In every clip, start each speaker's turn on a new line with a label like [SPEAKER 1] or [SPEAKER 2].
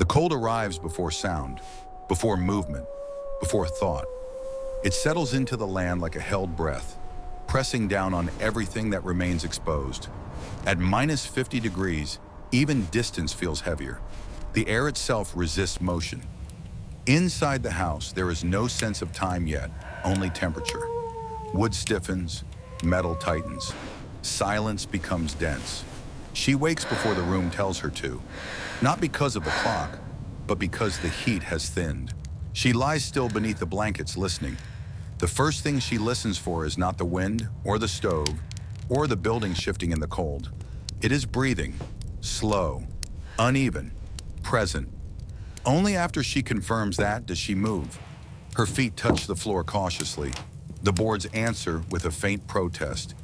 [SPEAKER 1] The cold arrives before sound, before movement, before thought. It settles into the land like a held breath, pressing down on everything that remains exposed. At minus 50 degrees, even distance feels heavier. The air itself resists motion. Inside the house, there is no sense of time yet, only temperature. Wood stiffens, metal tightens. Silence becomes dense. She wakes before the room tells her to, not because of the clock, but because the heat has thinned. She lies still beneath the blankets listening. The first thing she listens for is not the wind or the stove or the building shifting in the cold. It is breathing, slow, uneven, present. Only after she confirms that does she move. Her feet touch the floor cautiously. The boards answer with a faint protest.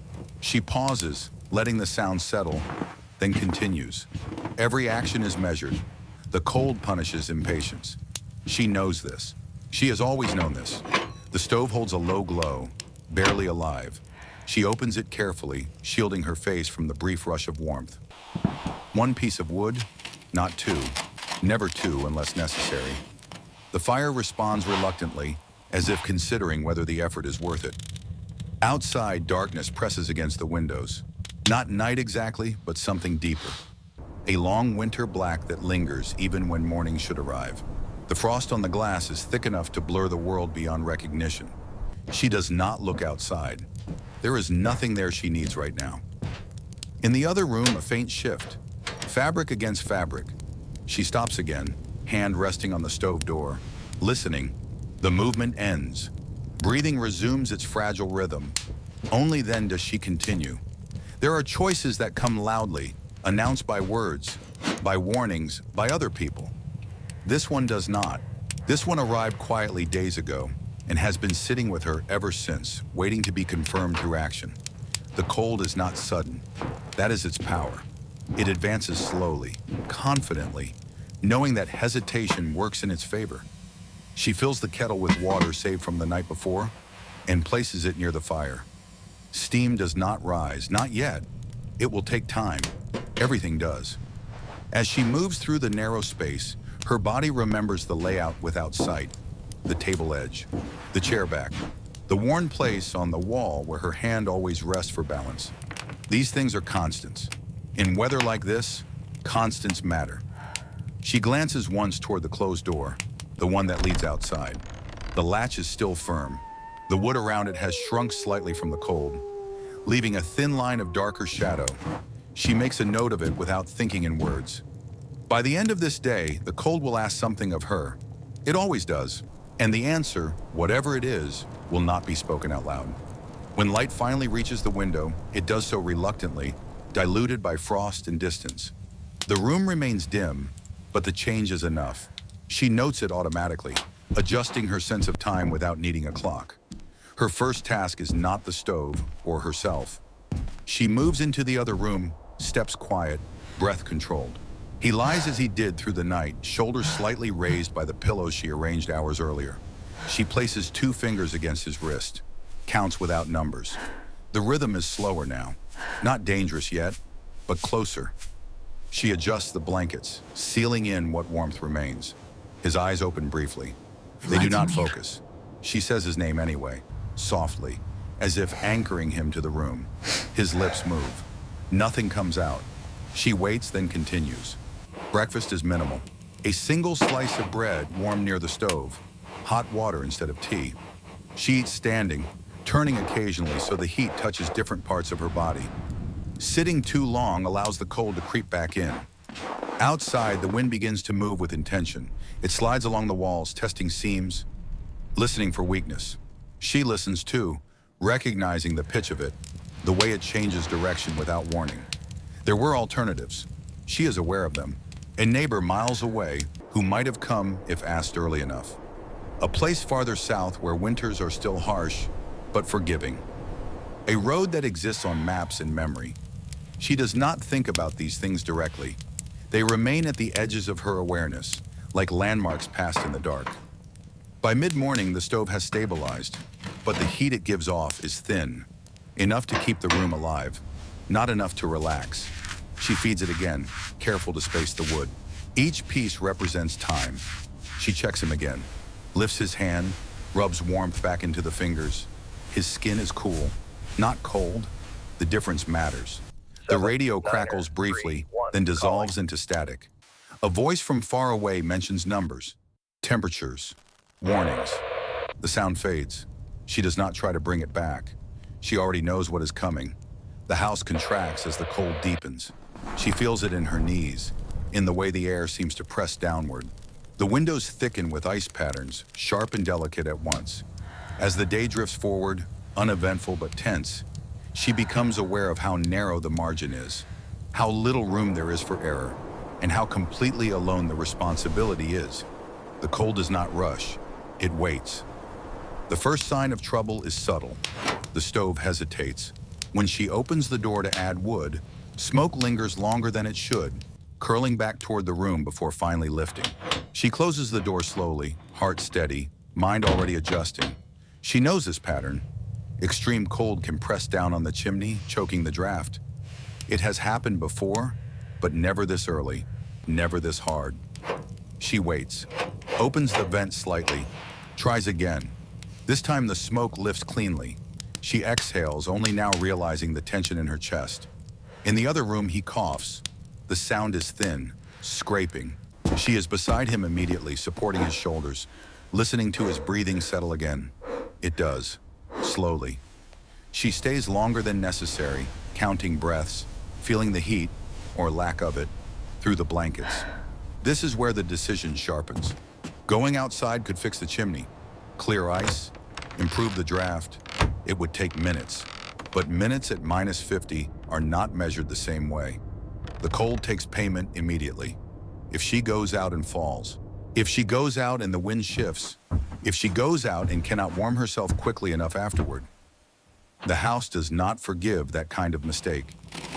[SPEAKER 1] She pauses, letting the sound settle, then continues. Every action is measured. The cold punishes impatience. She knows this. She has always known this. The stove holds a low glow, barely alive. She opens it carefully, shielding her face from the brief rush of warmth. One piece of wood, not two. Never two unless necessary. The fire responds reluctantly, as if considering whether the effort is worth it. Outside, darkness presses against the windows. Not night exactly, but something deeper. A long winter black that lingers even when morning should arrive. The frost on the glass is thick enough to blur the world beyond recognition. She does not look outside. There is nothing there she needs right now. In the other room, a faint shift. Fabric against fabric. She stops again, hand resting on the stove door. Listening, the movement ends. Breathing resumes its fragile rhythm. Only then does she continue. There are choices that come loudly, announced by words, by warnings, by other people. This one does not. This one arrived quietly days ago and has been sitting with her ever since, waiting to be confirmed through action. The cold is not sudden. That is its power. It advances slowly, confidently, knowing that hesitation works in its favor. She fills the kettle with water saved from the night before and places it near the fire. Steam does not rise, not yet. It will take time. Everything does. As she moves through the narrow space, her body remembers the layout without sight, the table edge, the chair back, the worn place on the wall where her hand always rests for balance. These things are constants. In weather like this, constants matter. She glances once toward the closed door, the one that leads outside. The latch is still firm. The wood around it has shrunk slightly from the cold, leaving a thin line of darker shadow. She makes a note of it without thinking in words. By the end of this day, the cold will ask something of her. It always does. And the answer, whatever it is, will not be spoken out loud. When light finally reaches the window, it does so reluctantly, diluted by frost and distance. The room remains dim, but the change is enough. She notes it automatically, adjusting her sense of time without needing a clock. Her first task is not the stove or herself. She moves into the other room, steps quiet, breath controlled. He lies as he did through the night, shoulders slightly raised by the pillows she arranged hours earlier. She places 2 fingers against his wrist, counts without numbers. The rhythm is slower now, not dangerous yet, but closer. She adjusts the blankets, sealing in what warmth remains. His eyes open briefly. They do not focus. She says his name anyway, softly, as if anchoring him to the room. His lips move. Nothing comes out. She waits, then continues. Breakfast is minimal. A single slice of bread warmed near the stove. Hot water instead of tea. She eats standing, turning occasionally so the heat touches different parts of her body. Sitting too long allows the cold to creep back in. Outside, the wind begins to move with intention. It slides along the walls, testing seams, listening for weakness. She listens too, recognizing the pitch of it, the way it changes direction without warning. There were alternatives. She is aware of them. A neighbor miles away who might have come if asked early enough. A place farther south where winters are still harsh, but forgiving. A road that exists on maps and memory. She does not think about these things directly. They remain at the edges of her awareness, like landmarks passed in the dark. By mid-morning, the stove has stabilized, but the heat it gives off is thin, enough to keep the room alive, not enough to relax. She feeds it again, careful to space the wood. Each piece represents time. She checks him again, lifts his hand, rubs warmth back into the fingers. His skin is cool, not cold. The difference matters. The radio crackles briefly, then dissolves into static. A voice from far away mentions numbers, temperatures, warnings. The sound fades. She does not try to bring it back. She already knows what is coming. The house contracts as the cold deepens. She feels it in her knees, in the way the air seems to press downward. The windows thicken with ice patterns, sharp and delicate at once. As the day drifts forward, uneventful but tense, she becomes aware of how narrow the margin is, how little room there is for error, and how completely alone the responsibility is. The cold does not rush, it waits. The first sign of trouble is subtle. The stove hesitates. When she opens the door to add wood, smoke lingers longer than it should, curling back toward the room before finally lifting. She closes the door slowly, heart steady, mind already adjusting. She knows this pattern. Extreme cold can press down on the chimney, choking the draft. It has happened before, but never this early, never this hard. She waits, opens the vent slightly, tries again. This time the smoke lifts cleanly. She exhales, only now realizing the tension in her chest. In the other room, he coughs. The sound is thin, scraping. She is beside him immediately, supporting his shoulders, listening to his breathing settle again. It does, slowly. She stays longer than necessary, counting breaths, feeling the heat, or lack of it, through the blankets. This is where the decision sharpens. Going outside could fix the chimney, clear ice, improve the draft. It would take minutes, but minutes at -50 are not measured the same way. The cold takes payment immediately. If she goes out and falls, if she goes out and the wind shifts, if she goes out and cannot warm herself quickly enough afterward, the house does not forgive that kind of mistake.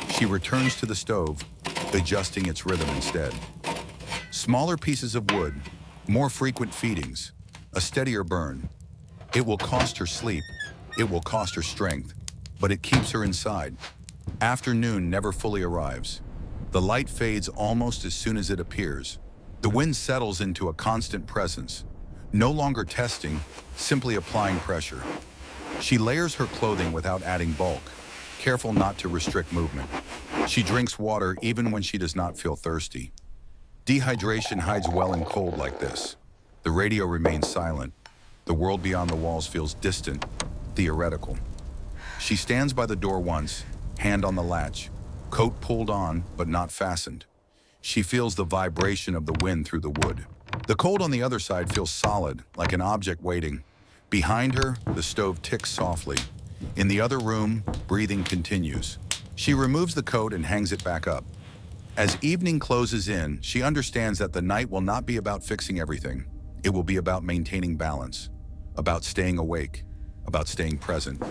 [SPEAKER 1] She returns to the stove, adjusting its rhythm instead. Smaller pieces of wood, more frequent feedings, a steadier burn. It will cost her sleep, it will cost her strength, but it keeps her inside. Afternoon never fully arrives. The light fades almost as soon as it appears. The wind settles into a constant presence, no longer testing, simply applying pressure. She layers her clothing without adding bulk, careful not to restrict movement. She drinks water even when she does not feel thirsty. Dehydration hides well in cold like this. The radio remains silent. The world beyond the walls feels distant, theoretical. She stands by the door once, hand on the latch, coat pulled on but not fastened. She feels the vibration of the wind through the wood. The cold on the other side feels solid, like an object waiting. Behind her, the stove ticks softly. In the other room, breathing continues. She removes the coat and hangs it back up. As evening closes in, she understands that the night will not be about fixing everything. It will be about maintaining balance, about staying awake, about staying present.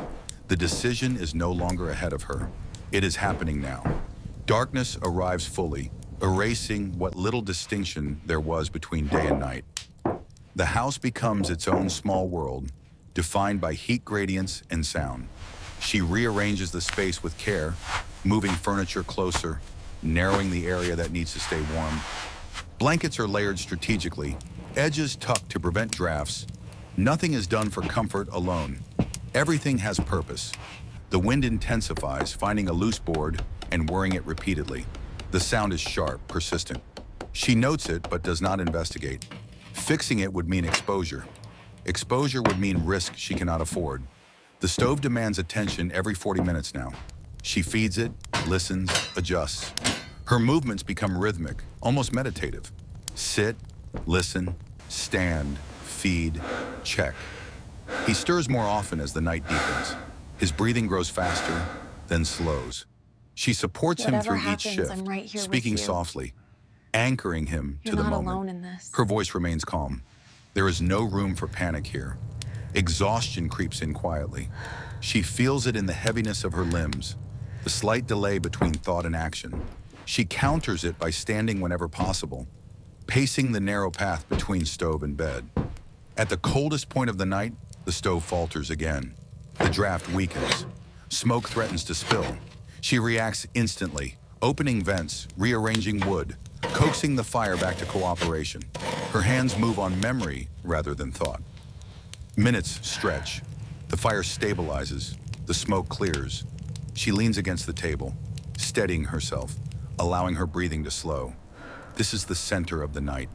[SPEAKER 1] The decision is no longer ahead of her. It is happening now. Darkness arrives fully, erasing what little distinction there was between day and night. The house becomes its own small world, defined by heat gradients and sound. She rearranges the space with care, moving furniture closer, narrowing the area that needs to stay warm. Blankets are layered strategically, edges tucked to prevent drafts. Nothing is done for comfort alone. Everything has purpose. The wind intensifies, finding a loose board and whirring it repeatedly. The sound is sharp, persistent. She notes it but does not investigate. Fixing it would mean exposure. Exposure would mean risk she cannot afford. The stove demands attention every 40 minutes now. She feeds it, listens, adjusts. Her movements become rhythmic, almost meditative. Sit, listen, stand, feed, check. He stirs more often as the night deepens. His breathing grows faster, then slows. She supports him through each shift, speaking softly, anchoring him to the moment.
[SPEAKER 2] You're not alone in this.
[SPEAKER 1] Her voice remains calm. There is no room for panic here. Exhaustion creeps in quietly. She feels it in the heaviness of her limbs, the slight delay between thought and action. She counters it by standing whenever possible, pacing the narrow path between stove and bed. At the coldest point of the night, the stove falters again. The draft weakens. Smoke threatens to spill. She reacts instantly, opening vents, rearranging wood, coaxing the fire back to cooperation. Her hands move on memory rather than thought. Minutes stretch. The fire stabilizes. The smoke clears. She leans against the table, steadying herself, allowing her breathing to slow. This is the center of the night,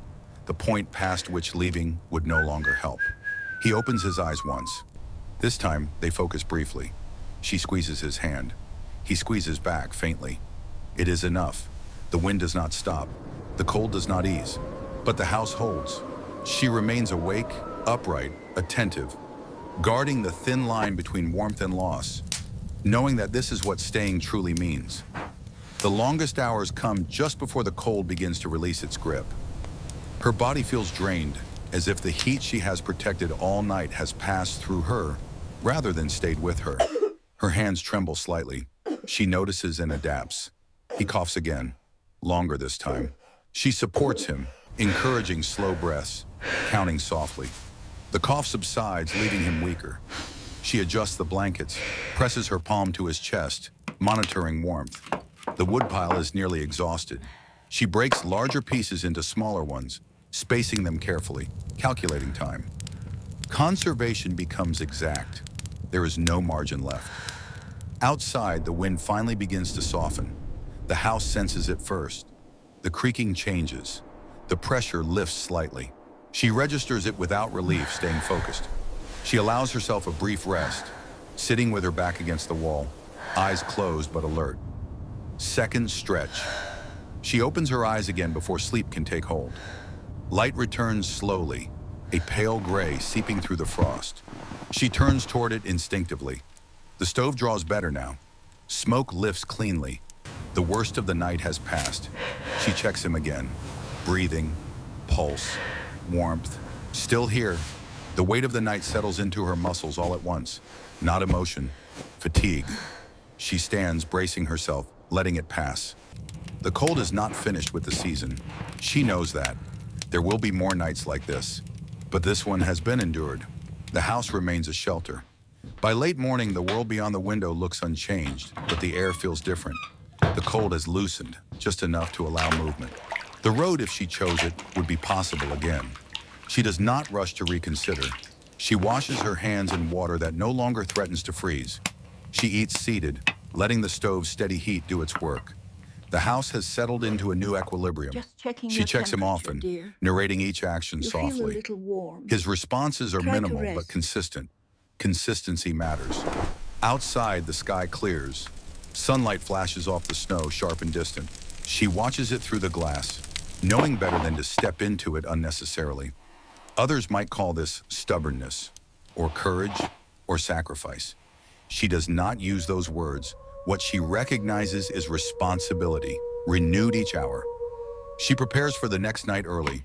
[SPEAKER 1] the point past which leaving would no longer help. He opens his eyes once. This time, they focus briefly. She squeezes his hand. He squeezes back faintly. It is enough. The wind does not stop. The cold does not ease. But the house holds. She remains awake, upright, attentive, guarding the thin line between warmth and loss, knowing that this is what staying truly means. The longest hours come just before the cold begins to release its grip. Her body feels drained, as if the heat she has protected all night has passed through her rather than stayed with her. Her hands tremble slightly. She notices and adapts. He coughs again, longer this time. She supports him, encouraging slow breaths, counting softly. The cough subsides, leaving him weaker. She adjusts the blankets, presses her palm to his chest, monitoring warmth. The woodpile is nearly exhausted. She breaks larger pieces into smaller ones, spacing them carefully, calculating time. Conservation becomes exact. There is no margin left. Outside, the wind finally begins to soften. The house senses it first. The creaking changes. The pressure lifts slightly. She registers it without relief, staying focused. She allows herself a brief rest, sitting with her back against the wall, eyes closed but alert. Seconds stretch. She opens her eyes again before sleep can take hold. Light returns slowly, a pale gray seeping through the frost. She turns toward it instinctively. The stove draws better now. Smoke lifts cleanly. The worst of the night has passed. She checks him again. Breathing, pulse, warmth. Still here. The weight of the night settles into her muscles all at once. Not emotion, fatigue. She stands, bracing herself, letting it pass. The cold is not finished with the season. She knows that. There will be more nights like this. But this one has been endured. The house remains a shelter. By late morning, the world beyond the window looks unchanged, but the air feels different. The cold has loosened, just enough to allow movement. The road, if she chose it, would be possible again. She does not rush to reconsider. She washes her hands in water that no longer threatens to freeze. She eats seated, letting the stove's steady heat do its work. The house has settled into a new equilibrium. She checks him often,
[SPEAKER 2] dear.
[SPEAKER 1] narrating each action
[SPEAKER 2] You
[SPEAKER 1] softly.
[SPEAKER 2] feel a little warm.
[SPEAKER 1] His responses are
[SPEAKER 2] Try to
[SPEAKER 1] minimal but
[SPEAKER 2] rest.
[SPEAKER 1] consistent. Consistency matters. Outside, the sky clears. Sunlight flashes off the snow, sharp and distant. She watches it through the glass, knowing better than to step into it unnecessarily. Others might call this stubbornness, or courage, or sacrifice. She does not use those words. What she recognizes is responsibility, renewed each hour. She prepares for the next night early.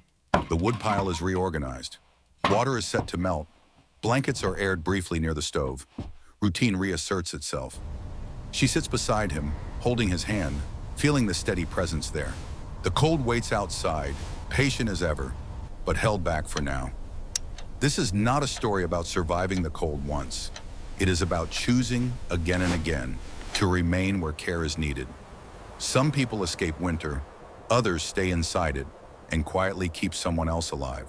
[SPEAKER 1] The woodpile is reorganized. Water is set to melt. Blankets are aired briefly near the stove. Routine reasserts itself. She sits beside him, holding his hand, feeling the steady presence there. The cold waits outside, patient as ever, but held back for now. This is not a story about surviving the cold once. It is about choosing again and again to remain where care is needed. Some people escape winter, others stay inside it and quietly keep someone else alive.